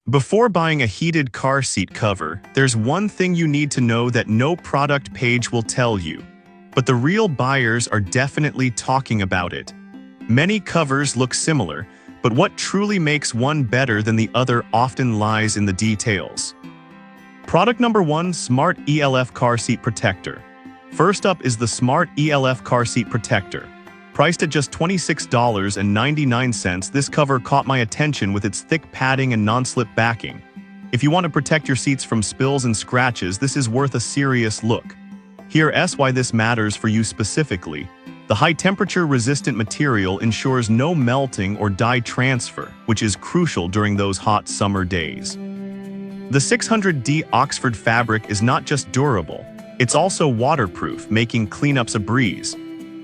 Before buying a heated car seat cover, there's one thing you need to know that no product page will tell you. But the real buyers are definitely talking about it. Many covers look similar, but what truly makes one better than the other often lies in the details. Product number 1, Smart ELF Car Seat Protector. First up is the Smart ELF Car Seat Protector. Priced at just $26.99, this cover caught my attention with its thick padding and non-slip backing. If you want to protect your seats from spills and scratches, this is worth a serious look. Here's why this matters for you specifically. The high-temperature resistant material ensures no melting or dye transfer, which is crucial during those hot summer days. The 600D Oxford fabric is not just durable, it's also waterproof, making cleanups a breeze.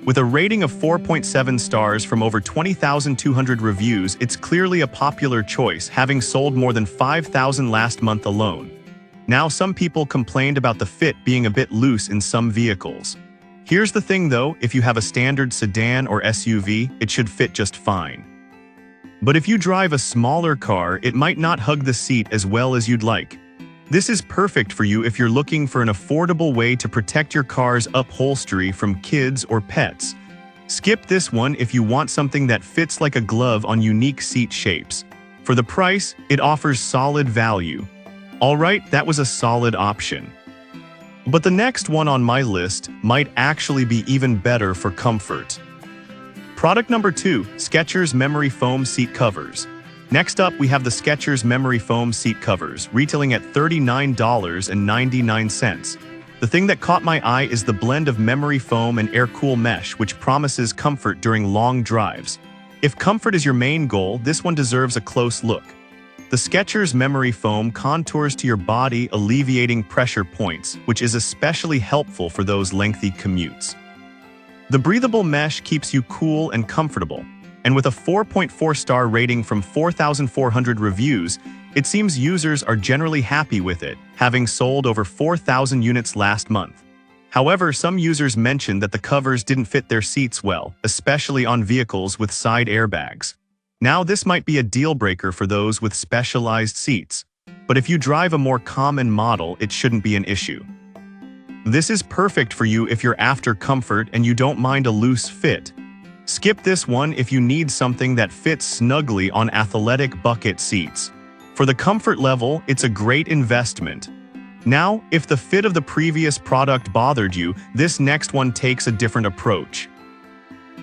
With a rating of 4.7 stars from over 20,200 reviews, it's clearly a popular choice, having sold more than 5,000 last month alone. Now, some people complained about the fit being a bit loose in some vehicles. Here's the thing though, if you have a standard sedan or SUV, it should fit just fine. But if you drive a smaller car, it might not hug the seat as well as you'd like. This is perfect for you if you're looking for an affordable way to protect your car's upholstery from kids or pets. Skip this one if you want something that fits like a glove on unique seat shapes. For the price, it offers solid value. Alright, that was a solid option. But the next one on my list might actually be even better for comfort. Product number 2, Skechers Memory Foam Seat Covers. Next up, we have the Skechers Memory Foam Seat Covers, retailing at $39.99. The thing that caught my eye is the blend of memory foam and air-cool mesh, which promises comfort during long drives. If comfort is your main goal, this one deserves a close look. The Skechers Memory Foam contours to your body, alleviating pressure points, which is especially helpful for those lengthy commutes. The breathable mesh keeps you cool and comfortable. And with a 4.4-star rating from 4,400 reviews, it seems users are generally happy with it, having sold over 4,000 units last month. However, some users mentioned that the covers didn't fit their seats well, especially on vehicles with side airbags. Now, this might be a deal-breaker for those with specialized seats, but if you drive a more common model, it shouldn't be an issue. This is perfect for you if you're after comfort and you don't mind a loose fit. Skip this one if you need something that fits snugly on athletic bucket seats. For the comfort level, it's a great investment. Now, if the fit of the previous product bothered you, this next one takes a different approach.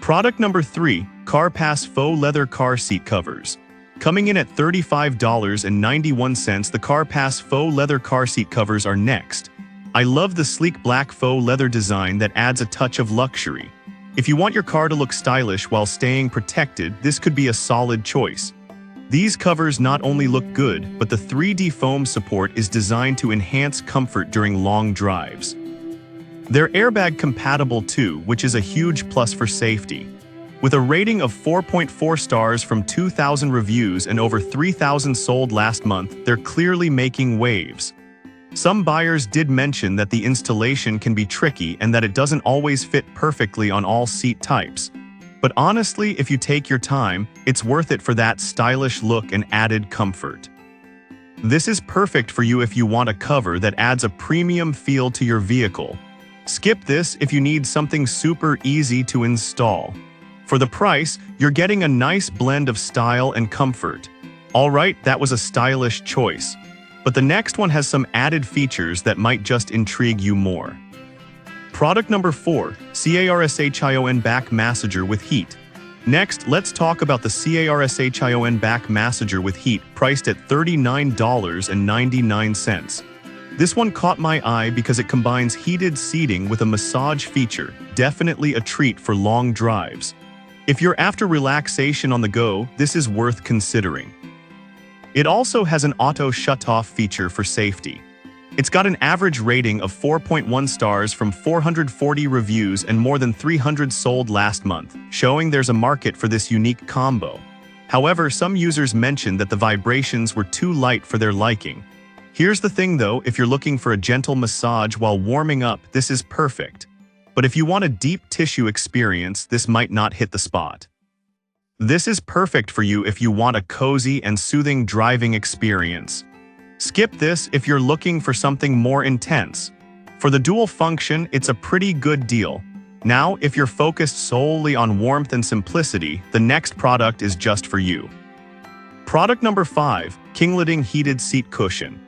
Product number 3, CarPass Faux Leather Car Seat Covers. Coming in at $35.91, the CarPass Faux Leather Car Seat Covers are next. I love the sleek black faux leather design that adds a touch of luxury. If you want your car to look stylish while staying protected, this could be a solid choice. These covers not only look good, but the 3D foam support is designed to enhance comfort during long drives. They're airbag compatible too, which is a huge plus for safety. With a rating of 4.4 stars from 2,000 reviews and over 3,000 sold last month, they're clearly making waves. Some buyers did mention that the installation can be tricky and that it doesn't always fit perfectly on all seat types. But honestly, if you take your time, it's worth it for that stylish look and added comfort. This is perfect for you if you want a cover that adds a premium feel to your vehicle. Skip this if you need something super easy to install. For the price, you're getting a nice blend of style and comfort. Alright, that was a stylish choice. But the next one has some added features that might just intrigue you more. Product number 4, CARSHION Back Massager with Heat. Next, let's talk about the CARSHION Back Massager with Heat, priced at $39.99. This one caught my eye because it combines heated seating with a massage feature, definitely a treat for long drives. If you're after relaxation on the go, this is worth considering. It also has an auto shut-off feature for safety. It's got an average rating of 4.1 stars from 440 reviews and more than 300 sold last month, showing there's a market for this unique combo. However, some users mentioned that the vibrations were too light for their liking. Here's the thing though, if you're looking for a gentle massage while warming up, this is perfect. But if you want a deep tissue experience, this might not hit the spot. This is perfect for you if you want a cozy and soothing driving experience. Skip this if you're looking for something more intense. For the dual function, it's a pretty good deal. Now, if you're focused solely on warmth and simplicity, the next product is just for you. Product number 5, King Heated Seat Cushion.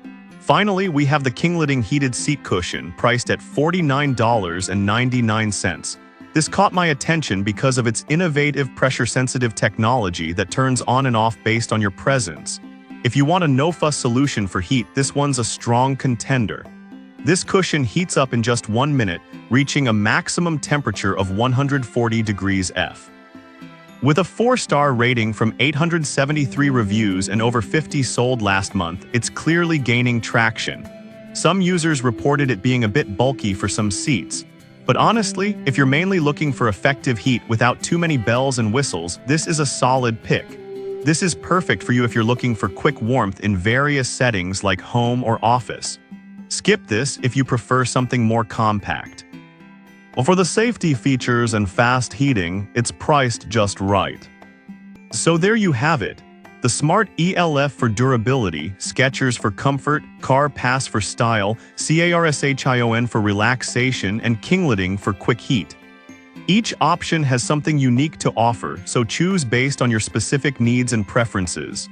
Finally, we have the King Heated Seat Cushion, priced at $49.99. This caught my attention because of its innovative pressure-sensitive technology that turns on and off based on your presence. If you want a no-fuss solution for heat, this one's a strong contender. This cushion heats up in just 1 minute, reaching a maximum temperature of 140 degrees F. With a 4-star rating from 873 reviews and over 50 sold last month, it's clearly gaining traction. Some users reported it being a bit bulky for some seats. But honestly, if you're mainly looking for effective heat without too many bells and whistles, this is a solid pick. This is perfect for you if you're looking for quick warmth in various settings like home or office. Skip this if you prefer something more compact. Well, for the safety features and fast heating, it's priced just right. So there you have it. The Smart ELF for durability, Skechers for comfort, Car Pass for style, CARSHION for relaxation, and King for quick heat. Each option has something unique to offer, so choose based on your specific needs and preferences.